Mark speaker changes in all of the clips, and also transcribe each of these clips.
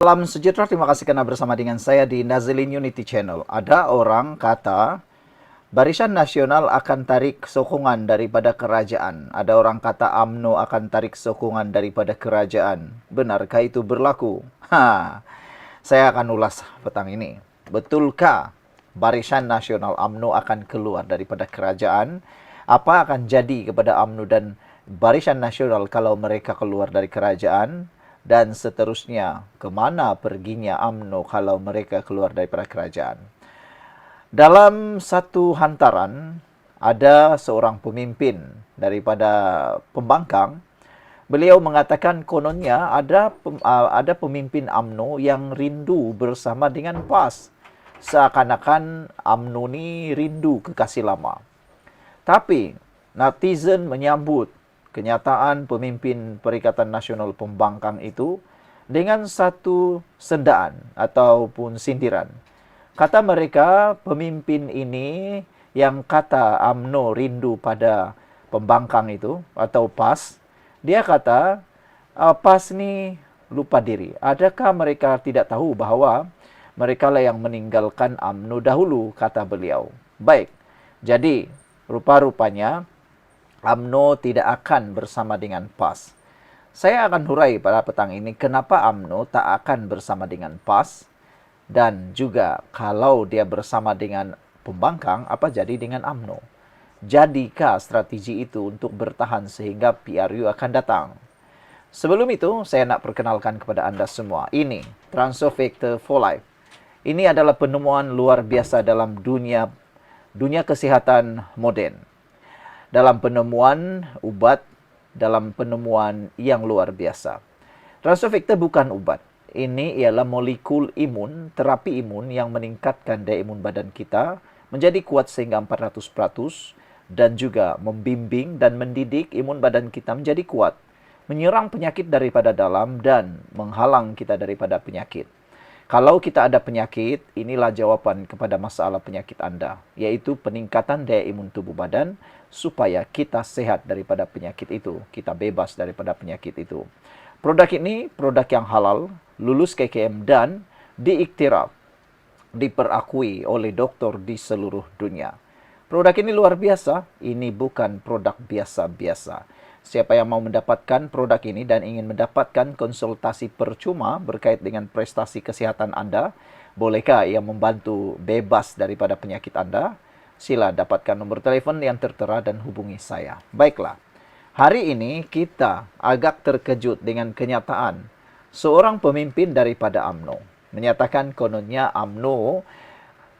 Speaker 1: Salam sejahtera, terima kasih karena bersama dengan saya di Nazilin Unity Channel. Ada orang kata Barisan Nasional akan tarik sokongan daripada kerajaan. Ada orang kata UMNO akan tarik sokongan daripada kerajaan. Benarkah itu berlaku? Saya akan ulas petang ini. Betulkah Barisan Nasional UMNO akan keluar daripada kerajaan? Apa akan jadi kepada UMNO dan Barisan Nasional kalau mereka keluar dari kerajaan? Dan seterusnya, kemana perginya UMNO kalau mereka keluar daripada kerajaan? Dalam satu hantaran, ada seorang pemimpin daripada pembangkang. Beliau mengatakan kononnya ada pemimpin UMNO yang rindu bersama dengan PAS. Seakan-akan UMNO ni rindu kekasih lama. Tapi netizen menyambut kenyataan pemimpin Perikatan Nasional Pembangkang itu dengan satu sendaan ataupun sindiran. Kata mereka, pemimpin ini yang kata UMNO rindu pada pembangkang itu atau PAS, dia kata PAS ni lupa diri. Adakah mereka tidak tahu bahawa mereka lah yang meninggalkan UMNO dahulu, kata beliau. Baik, jadi rupa-rupanya UMNO tidak akan bersama dengan PAS. Saya akan hurai pada petang ini kenapa UMNO tak akan bersama dengan PAS. Dan juga kalau dia bersama dengan pembangkang, apa jadi dengan UMNO? Jadikah strategi itu untuk bertahan sehingga PRU akan datang? Sebelum itu, saya nak perkenalkan kepada anda semua. Ini Transofactor for Life. Ini adalah penemuan luar biasa dalam dunia kesihatan moden. Dalam penemuan ubat, dalam penemuan yang luar biasa. Transofactor bukan ubat. Ini ialah molekul imun, terapi imun yang meningkatkan daya imun badan kita menjadi kuat sehingga 400% dan juga membimbing dan mendidik imun badan kita menjadi kuat, menyerang penyakit daripada dalam dan menghalang kita daripada penyakit. Kalau kita ada penyakit, inilah jawapan kepada masalah penyakit anda, yaitu peningkatan daya imun tubuh badan supaya kita sehat daripada penyakit itu, kita bebas daripada penyakit itu. Produk ini produk yang halal, lulus KKM dan diiktiraf, diperakui oleh doktor di seluruh dunia. Produk ini luar biasa, ini bukan produk biasa-biasa. Siapa yang mau mendapatkan produk ini dan ingin mendapatkan konsultasi percuma berkait dengan prestasi kesihatan anda, bolehkah ia membantu bebas daripada penyakit anda? Sila dapatkan nomor telefon yang tertera dan hubungi saya. Baiklah. Hari ini kita agak terkejut dengan kenyataan seorang pemimpin daripada UMNO menyatakan kononnya UMNO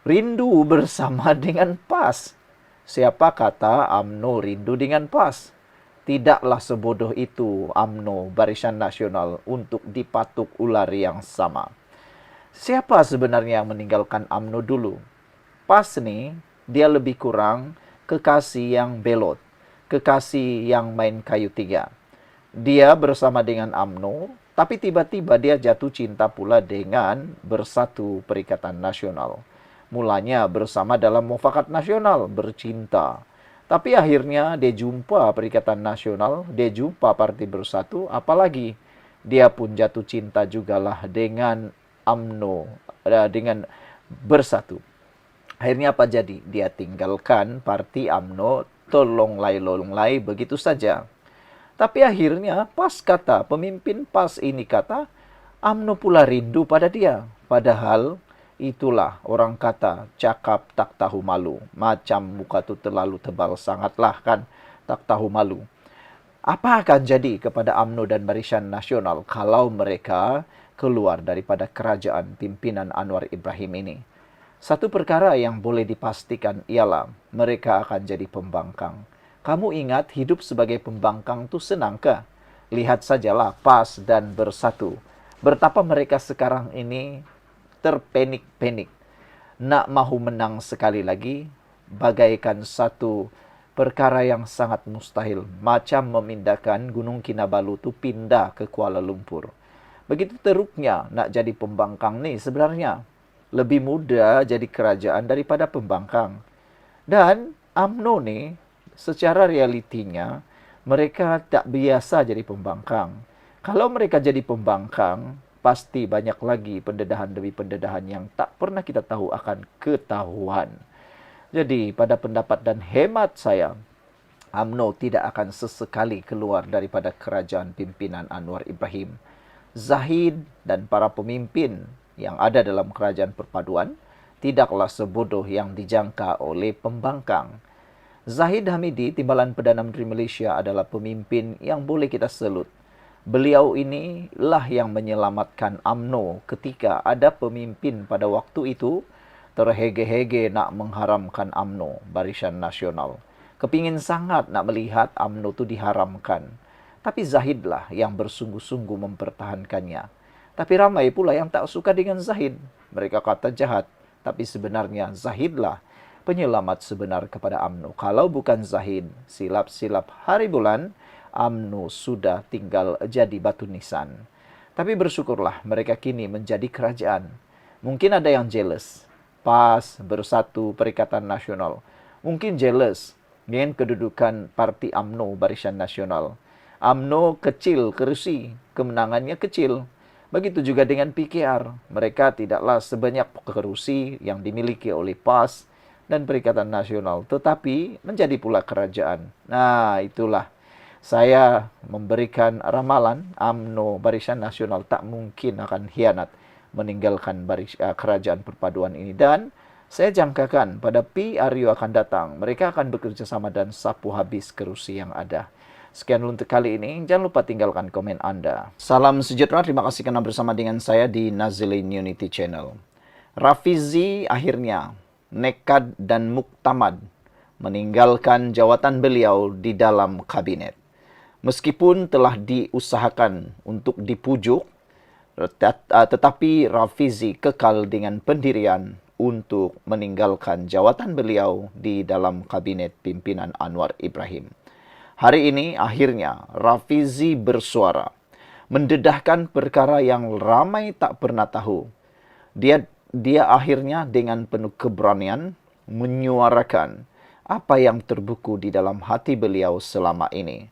Speaker 1: rindu bersama dengan PAS. Siapa kata UMNO rindu dengan PAS? Tidaklah sebodoh itu UMNO Barisan Nasional untuk dipatuk ular yang sama. Siapa sebenarnya yang meninggalkan UMNO dulu? PAS ni dia lebih kurang kekasih yang belot. Kekasih yang main kayu tiga. Dia bersama dengan UMNO, tapi tiba-tiba dia jatuh cinta pula dengan Bersatu Perikatan Nasional. Mulanya bersama dalam Mufakat Nasional, bercinta. Tapi akhirnya dia jumpa Perikatan Nasional, dia jumpa Parti Bersatu, apalagi dia pun jatuh cinta jugalah dengan UMNO, dengan Bersatu. Akhirnya apa jadi? Dia tinggalkan Parti UMNO, tolong-lai begitu saja. Tapi akhirnya PAS kata, pemimpin PAS ini kata, UMNO pula rindu pada dia. Padahal itulah orang kata, cakap tak tahu malu. Macam muka tu terlalu tebal sangatlah kan, tak tahu malu. Apa akan jadi kepada UMNO dan Barisan Nasional kalau mereka keluar daripada kerajaan pimpinan Anwar Ibrahim ini? Satu perkara yang boleh dipastikan ialah mereka akan jadi pembangkang. Kamu ingat hidup sebagai pembangkang tu senangkah? Lihat sajalah PAS dan Bersatu. Betapa mereka sekarang ini terpenik-penik. Nak mahu menang sekali lagi, bagaikan satu perkara yang sangat mustahil. Macam memindahkan Gunung Kinabalu tu pindah ke Kuala Lumpur. Begitu teruknya nak jadi pembangkang ni sebenarnya. Lebih mudah jadi kerajaan daripada pembangkang. Dan UMNO ni, secara realitinya, mereka tak biasa jadi pembangkang. Kalau mereka jadi pembangkang, pasti banyak lagi pendedahan demi pendedahan yang tak pernah kita tahu akan ketahuan. Jadi, pada pendapat dan hemat saya, UMNO tidak akan sesekali keluar daripada kerajaan pimpinan Anwar Ibrahim. Zahid dan para pemimpin yang ada dalam kerajaan perpaduan tidaklah sebodoh yang dijangka oleh pembangkang. Zahid Hamidi, Timbalan Perdana Menteri Malaysia, adalah pemimpin yang boleh kita selut. Beliau inilah yang menyelamatkan UMNO ketika ada pemimpin pada waktu itu terhege-hege nak mengharamkan UMNO, Barisan Nasional. Kepingin sangat nak melihat UMNO itu diharamkan. Tapi Zahidlah yang bersungguh-sungguh mempertahankannya. Tapi ramai pula yang tak suka dengan Zahid. Mereka kata jahat. Tapi sebenarnya Zahidlah penyelamat sebenar kepada UMNO. Kalau bukan Zahid, silap-silap hari bulan, UMNO sudah tinggal jadi batu nisan. Tapi bersyukurlah mereka kini menjadi kerajaan. Mungkin ada yang jealous. PAS, Bersatu, Perikatan Nasional. Mungkin jealous dengan kedudukan parti UMNO, Barisan Nasional. UMNO kecil kerusi, kemenangannya kecil. Begitu juga dengan PKR. Mereka tidaklah sebanyak kerusi yang dimiliki oleh PAS dan Perikatan Nasional, tetapi menjadi pula kerajaan. Nah, itulah saya memberikan ramalan UMNO Barisan Nasional tak mungkin akan hianat meninggalkan kerajaan perpaduan ini. Dan saya jangkakan pada PRU akan datang, mereka akan bekerja sama dan sapu habis kerusi yang ada. Sekian untuk kali ini. Jangan lupa tinggalkan komen Anda. Salam sejahtera. Terima kasih karena bersama dengan saya di Nazilin Unity Channel. Rafizi akhirnya nekat dan muktamad meninggalkan jawatan beliau di dalam kabinet. Meskipun telah diusahakan untuk dipujuk, tetapi Rafizi kekal dengan pendirian untuk meninggalkan jawatan beliau di dalam kabinet pimpinan Anwar Ibrahim. Hari ini akhirnya Rafizi bersuara, mendedahkan perkara yang ramai tak pernah tahu. Dia akhirnya dengan penuh keberanian menyuarakan apa yang terbuku di dalam hati beliau selama ini.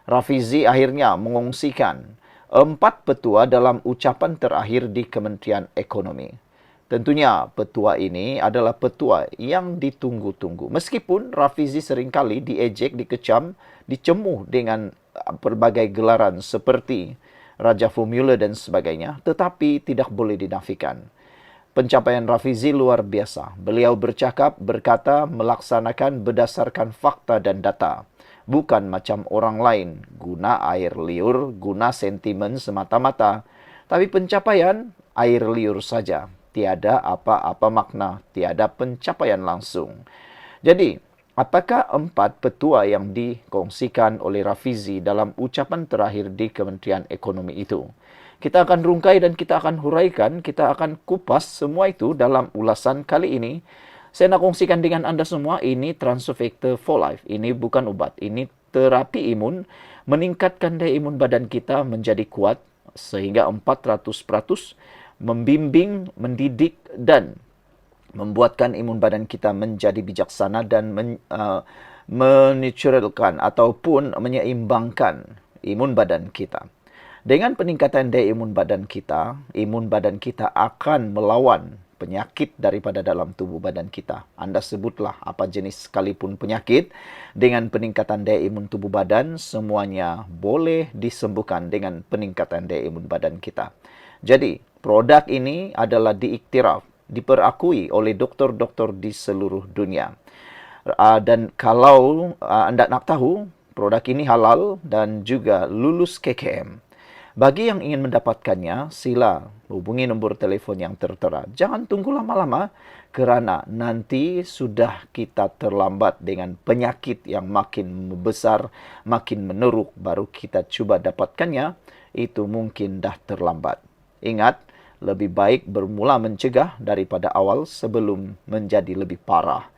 Speaker 1: Rafizi akhirnya mengongsikan 4 petua dalam ucapan terakhir di Kementerian Ekonomi. Tentunya petua ini adalah petua yang ditunggu-tunggu. Meskipun Rafizi seringkali diejek, dikecam, dicemuh dengan berbagai gelaran seperti Raja Formula dan sebagainya, tetapi tidak boleh dinafikan. Pencapaian Rafizi luar biasa. Beliau berkata, melaksanakan berdasarkan fakta dan data. Bukan macam orang lain, guna air liur, guna sentimen semata-mata. Tapi pencapaian air liur saja. Tiada apa-apa makna, tiada pencapaian langsung. Jadi, apakah 4 petua yang dikongsikan oleh Rafizi dalam ucapan terakhir di Kementerian Ekonomi itu? Kita akan rungkai dan kita akan huraikan, kita akan kupas semua itu dalam ulasan kali ini. Saya nak kongsikan dengan Anda semua, ini Transfer Factor for Life. Ini bukan ubat, ini terapi imun, meningkatkan daya imun badan kita menjadi kuat sehingga 400%, membimbing, mendidik, dan membuatkan imun badan kita menjadi bijaksana dan menaturalkan ataupun menyeimbangkan imun badan kita. Dengan peningkatan daya imun badan kita akan melawan penyakit daripada dalam tubuh badan kita. Anda sebutlah apa jenis sekalipun penyakit, dengan peningkatan daya imun tubuh badan, semuanya boleh disembuhkan dengan peningkatan daya imun badan kita. Jadi, produk ini adalah diiktiraf, diperakui oleh doktor-doktor di seluruh dunia. Dan kalau Anda nak tahu, produk ini halal dan juga lulus KKM. Bagi yang ingin mendapatkannya, sila hubungi nombor telefon yang tertera. Jangan tunggu lama-lama kerana nanti sudah kita terlambat dengan penyakit yang makin besar, makin meneruk, baru kita cuba dapatkannya, itu mungkin dah terlambat. Ingat, lebih baik bermula mencegah daripada awal sebelum menjadi lebih parah.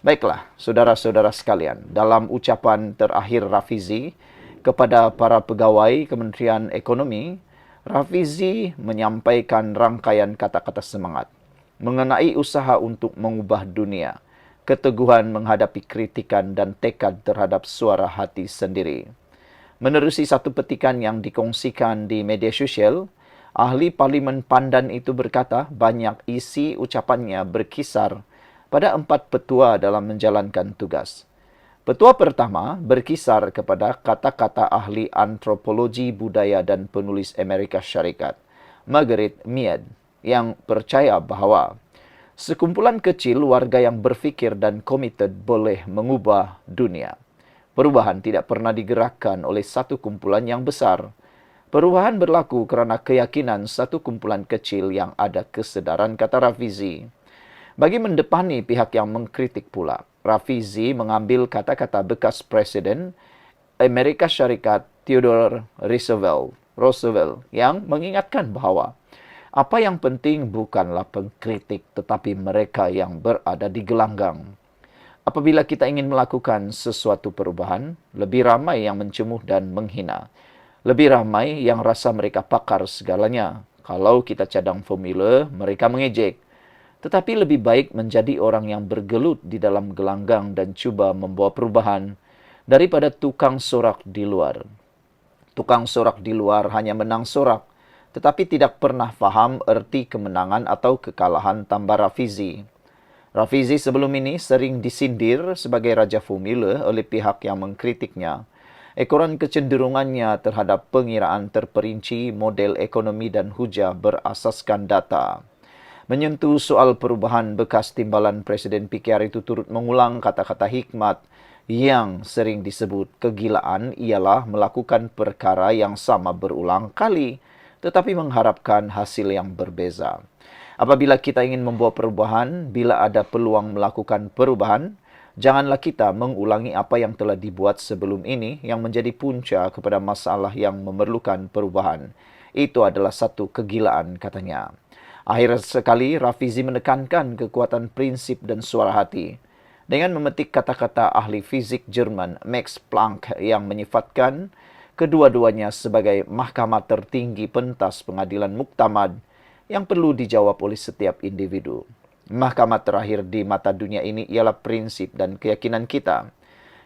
Speaker 1: Baiklah, saudara-saudara sekalian, dalam ucapan terakhir Rafizi kepada para pegawai Kementerian Ekonomi, Rafizi menyampaikan rangkaian kata-kata semangat mengenai usaha untuk mengubah dunia, keteguhan menghadapi kritikan dan tekad terhadap suara hati sendiri. Menerusi satu petikan yang dikongsikan di media sosial, Ahli Parlimen Pandan itu berkata banyak isi ucapannya berkisar pada 4 petua dalam menjalankan tugas. Petua pertama berkisar kepada kata-kata ahli antropologi budaya dan penulis Amerika Syarikat, Margaret Mead, yang percaya bahawa sekumpulan kecil warga yang berfikir dan komited boleh mengubah dunia. Perubahan tidak pernah digerakkan oleh satu kumpulan yang besar. Perubahan berlaku kerana keyakinan satu kumpulan kecil yang ada kesedaran, kata Rafizi. Bagi mendepani pihak yang mengkritik pula, Rafizi mengambil kata-kata bekas Presiden Amerika Syarikat Theodore Roosevelt yang mengingatkan bahawa apa yang penting bukanlah pengkritik tetapi mereka yang berada di gelanggang. Apabila kita ingin melakukan sesuatu perubahan, lebih ramai yang mencemuh dan menghina. Lebih ramai yang rasa mereka pakar segalanya. Kalau kita cadang formula, mereka mengejek. Tetapi lebih baik menjadi orang yang bergelut di dalam gelanggang dan cuba membawa perubahan daripada tukang sorak di luar. Tukang sorak di luar hanya menang sorak, tetapi tidak pernah faham erti kemenangan atau kekalahan, tambah Rafizi. Rafizi sebelum ini sering disindir sebagai raja formula oleh pihak yang mengkritiknya. Ekoran kecenderungannya terhadap pengiraan terperinci model ekonomi dan hujah berasaskan data. Menyentuh soal perubahan, bekas timbalan Presiden PKR itu turut mengulang kata-kata hikmat yang sering disebut kegilaan ialah melakukan perkara yang sama berulang kali, tetapi mengharapkan hasil yang berbeza. Apabila kita ingin membawa perubahan, bila ada peluang melakukan perubahan, janganlah kita mengulangi apa yang telah dibuat sebelum ini yang menjadi punca kepada masalah yang memerlukan perubahan. Itu adalah satu kegilaan, katanya. Akhir sekali, Rafizi menekankan kekuatan prinsip dan suara hati dengan memetik kata-kata ahli fizik Jerman Max Planck yang menyifatkan kedua-duanya sebagai mahkamah tertinggi pentas pengadilan muktamad yang perlu dijawab oleh setiap individu. Mahkamah terakhir di mata dunia ini ialah prinsip dan keyakinan kita.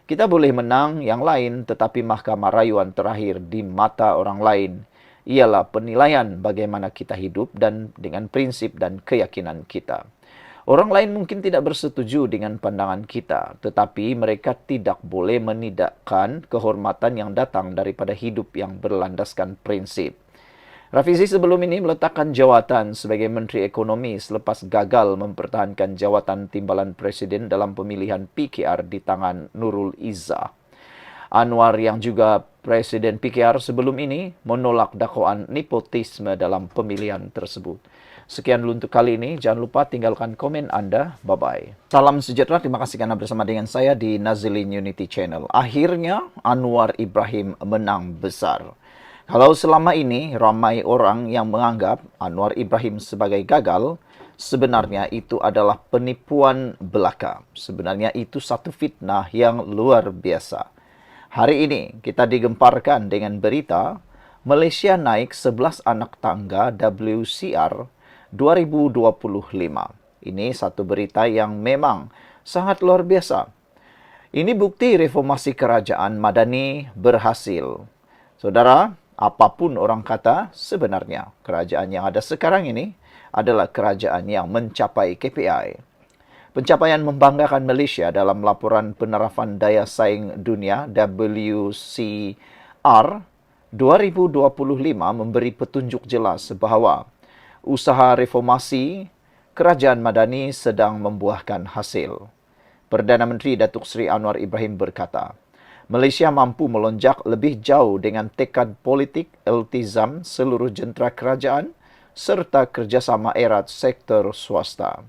Speaker 1: Kita boleh menang yang lain, tetapi mahkamah rayuan terakhir di mata orang lain ialah penilaian bagaimana kita hidup dan dengan prinsip dan keyakinan kita. Orang lain mungkin tidak bersetuju dengan pandangan kita, tetapi mereka tidak boleh menidakkan kehormatan yang datang daripada hidup yang berlandaskan prinsip. Rafizi sebelum ini meletakkan jawatan sebagai Menteri Ekonomi selepas gagal mempertahankan jawatan timbalan Presiden dalam pemilihan PKR di tangan Nurul Izzah. Anwar yang juga Presiden PKR sebelum ini menolak dakwaan nepotisme dalam pemilihan tersebut. Sekian dulu untuk kali ini. Jangan lupa tinggalkan komen Anda. Bye-bye. Salam sejahtera. Terima kasih karena bersama dengan saya di Nazilin Unity Channel. Akhirnya Anwar Ibrahim menang besar. Kalau selama ini ramai orang yang menganggap Anwar Ibrahim sebagai gagal, sebenarnya itu adalah penipuan belaka. Sebenarnya itu satu fitnah yang luar biasa. Hari ini kita digemparkan dengan berita Malaysia naik 11 anak tangga WCR 2025. Ini satu berita yang memang sangat luar biasa. Ini bukti reformasi kerajaan Madani berhasil. Saudara, apapun orang kata, sebenarnya kerajaan yang ada sekarang ini adalah kerajaan yang mencapai KPI. Pencapaian membanggakan Malaysia dalam laporan penerapan daya saing dunia WCR 2025 memberi petunjuk jelas bahawa usaha reformasi kerajaan Madani sedang membuahkan hasil. Perdana Menteri Datuk Seri Anwar Ibrahim berkata, Malaysia mampu melonjak lebih jauh dengan tekad politik, iltizam seluruh jentera kerajaan serta kerjasama erat sektor swasta.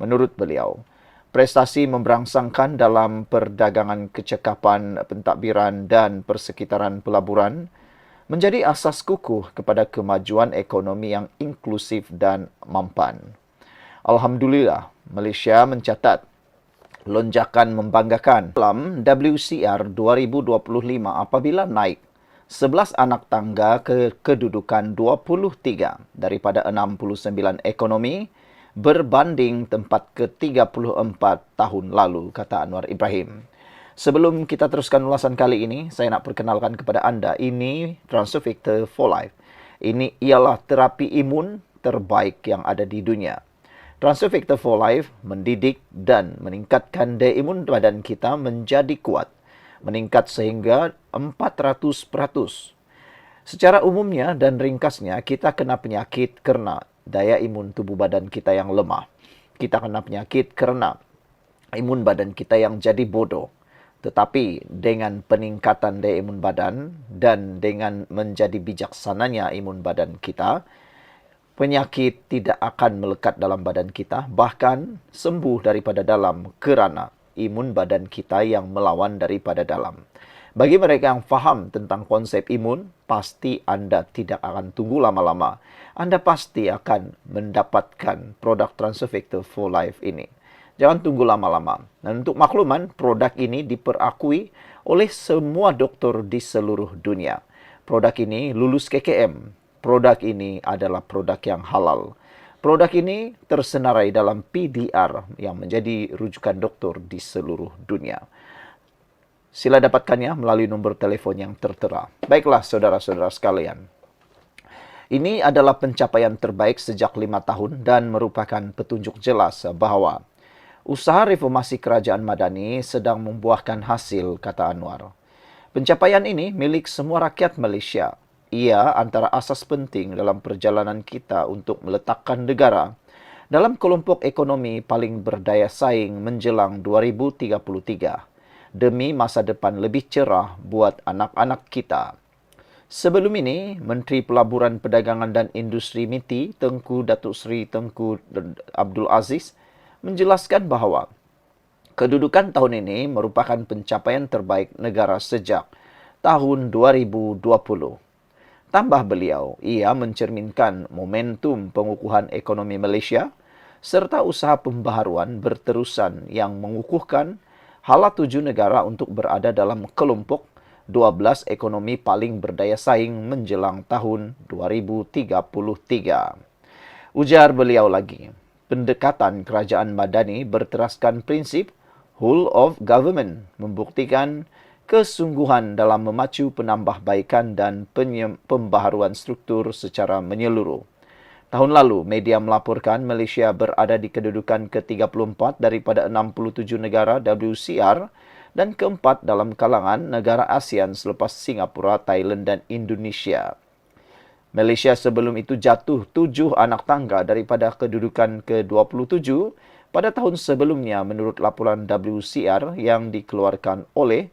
Speaker 1: Menurut beliau, prestasi memberangsangkan dalam perdagangan kecekapan pentadbiran dan persekitaran pelaburan menjadi asas kukuh kepada kemajuan ekonomi yang inklusif dan mampan. Alhamdulillah, Malaysia mencatat lonjakan membanggakan dalam WCR 2025 apabila naik 11 anak tangga ke kedudukan 23 daripada 69 ekonomi berbanding tempat ke-34 tahun lalu, kata Anwar Ibrahim. Sebelum kita teruskan ulasan kali ini, saya nak perkenalkan kepada anda, ini Transfer Factor for Life. Ini ialah terapi imun terbaik yang ada di dunia. Transfer for Life mendidik dan meningkatkan daya imun badan kita menjadi kuat, meningkat sehingga 400%. Secara umumnya dan ringkasnya, kita kena penyakit karena daya imun tubuh badan kita yang lemah. Kita kena penyakit karena imun badan kita yang jadi bodoh. Tetapi dengan peningkatan daya imun badan dan dengan menjadi bijaksananya imun badan kita, penyakit tidak akan melekat dalam badan kita, bahkan sembuh daripada dalam kerana imun badan kita yang melawan daripada dalam. Bagi mereka yang faham tentang konsep imun, pasti Anda tidak akan tunggu lama-lama. Anda pasti akan mendapatkan produk Transfer for Life ini. Jangan tunggu lama-lama. Dan untuk makluman, produk ini diperakui oleh semua doktor di seluruh dunia. Produk ini lulus KKM. Produk ini adalah produk yang halal. Produk ini tersenarai dalam PDR yang menjadi rujukan doktor di seluruh dunia. Sila dapatkannya melalui nombor telepon yang tertera. Baiklah saudara-saudara sekalian. Ini adalah pencapaian terbaik sejak 5 tahun dan merupakan petunjuk jelas bahawa usaha reformasi kerajaan Madani sedang membuahkan hasil, kata Anwar. Pencapaian ini milik semua rakyat Malaysia. Ia antara asas penting dalam perjalanan kita untuk meletakkan negara dalam kelompok ekonomi paling berdaya saing menjelang 2033 demi masa depan lebih cerah buat anak-anak kita. Sebelum ini, Menteri Pelaburan Perdagangan dan Industri MITI, Tengku Datuk Seri Tengku Abdul Aziz, menjelaskan bahawa kedudukan tahun ini merupakan pencapaian terbaik negara sejak tahun 2020. Tambah beliau, ia mencerminkan momentum pengukuhan ekonomi Malaysia serta usaha pembaharuan berterusan yang mengukuhkan hala 7 negara untuk berada dalam kelompok 12 ekonomi paling berdaya saing menjelang tahun 2033. Ujar beliau lagi, pendekatan kerajaan Madani berteraskan prinsip whole of government, membuktikan kesungguhan dalam memacu penambahbaikan dan pembaharuan struktur secara menyeluruh. Tahun lalu, media melaporkan Malaysia berada di kedudukan ke-34 daripada 67 negara WCR dan keempat dalam kalangan negara ASEAN selepas Singapura, Thailand dan Indonesia. Malaysia sebelum itu jatuh 7 anak tangga daripada kedudukan ke-27 pada tahun sebelumnya menurut laporan WCR yang dikeluarkan oleh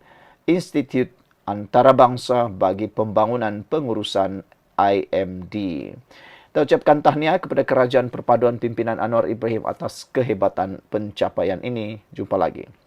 Speaker 1: Institut Antarabangsa bagi Pembangunan Pengurusan IMD. Kita ucapkan tahniah kepada Kerajaan Perpaduan Pimpinan Anwar Ibrahim atas kehebatan pencapaian ini. Jumpa lagi.